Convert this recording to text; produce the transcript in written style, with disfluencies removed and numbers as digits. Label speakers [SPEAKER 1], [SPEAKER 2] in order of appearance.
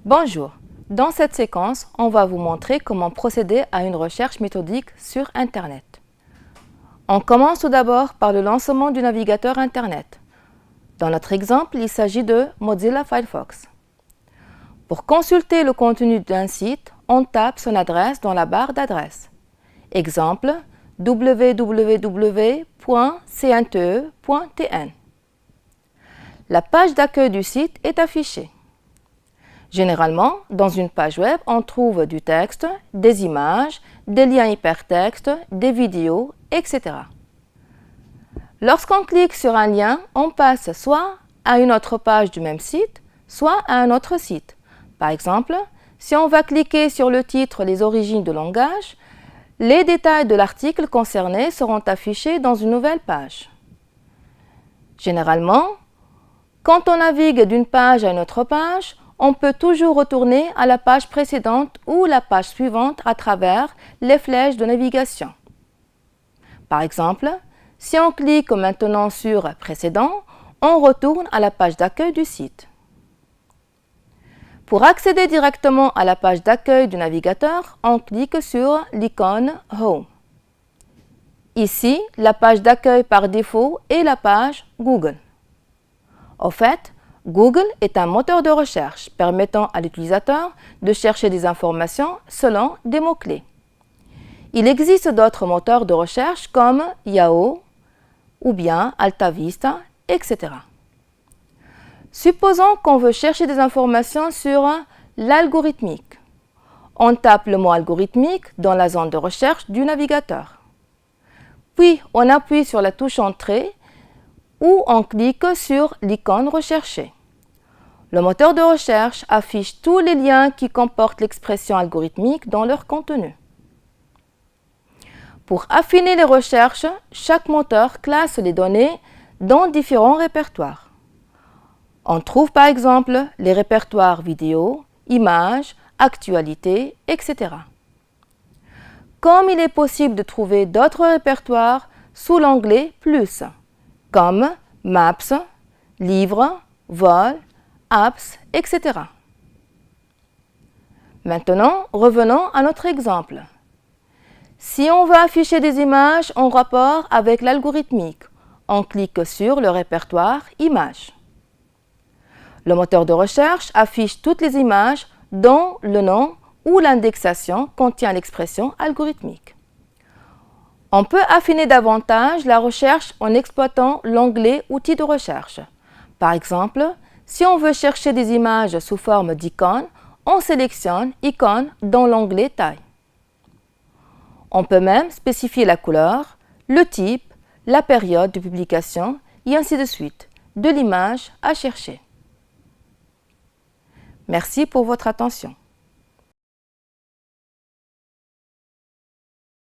[SPEAKER 1] Bonjour, dans cette séquence, on va vous montrer comment procéder à une recherche méthodique sur Internet. On commence tout d'abord par le lancement du navigateur Internet. Dans notre exemple, il s'agit de Mozilla Firefox. Pour consulter le contenu d'un site, on tape son adresse dans la barre d'adresse. Exemple, www.cnte.tn. La page d'accueil du site est affichée. Généralement, dans une page web, on trouve du texte, des images, des liens hypertextes, des vidéos, etc. Lorsqu'on clique sur un lien, on passe soit à une autre page du même site, soit à un autre site. Par exemple, si on va cliquer sur le titre « Les origines du langage », les détails de l'article concerné seront affichés dans une nouvelle page. Généralement, quand on navigue d'une page à une autre page, on peut toujours retourner à la page précédente ou la page suivante à travers les flèches de navigation. Par exemple, si on clique maintenant sur « Précédent », on retourne à la page d'accueil du site. Pour accéder directement à la page d'accueil du navigateur, on clique sur l'icône « Home ». Ici, la page d'accueil par défaut est la page Google. Au fait, Google est un moteur de recherche permettant à l'utilisateur de chercher des informations selon des mots-clés. Il existe d'autres moteurs de recherche comme Yahoo ou bien AltaVista, etc. Supposons qu'on veut chercher des informations sur l'algorithmique. On tape le mot algorithmique dans la zone de recherche du navigateur. Puis, on appuie sur la touche Entrée ou on clique sur l'icône recherchée. Le moteur de recherche affiche tous les liens qui comportent l'expression algorithmique dans leur contenu. Pour affiner les recherches, chaque moteur classe les données dans différents répertoires. On trouve par exemple les répertoires vidéo, images, actualités, etc. Comme il est possible de trouver d'autres répertoires sous l'onglet « Plus », comme Maps, Livres, Vol, Apps, etc. Maintenant, revenons à notre exemple. Si on veut afficher des images en rapport avec l'algorithmique, on clique sur le répertoire « Images ». Le moteur de recherche affiche toutes les images dont le nom ou l'indexation contient l'expression algorithmique. On peut affiner davantage la recherche en exploitant l'onglet « Outils de recherche ». Par exemple, si on veut chercher des images sous forme d'icônes, on sélectionne « Icônes » dans l'onglet « Taille ». On peut même spécifier la couleur, le type, la période de publication et ainsi de suite, de l'image à chercher. Merci pour votre attention.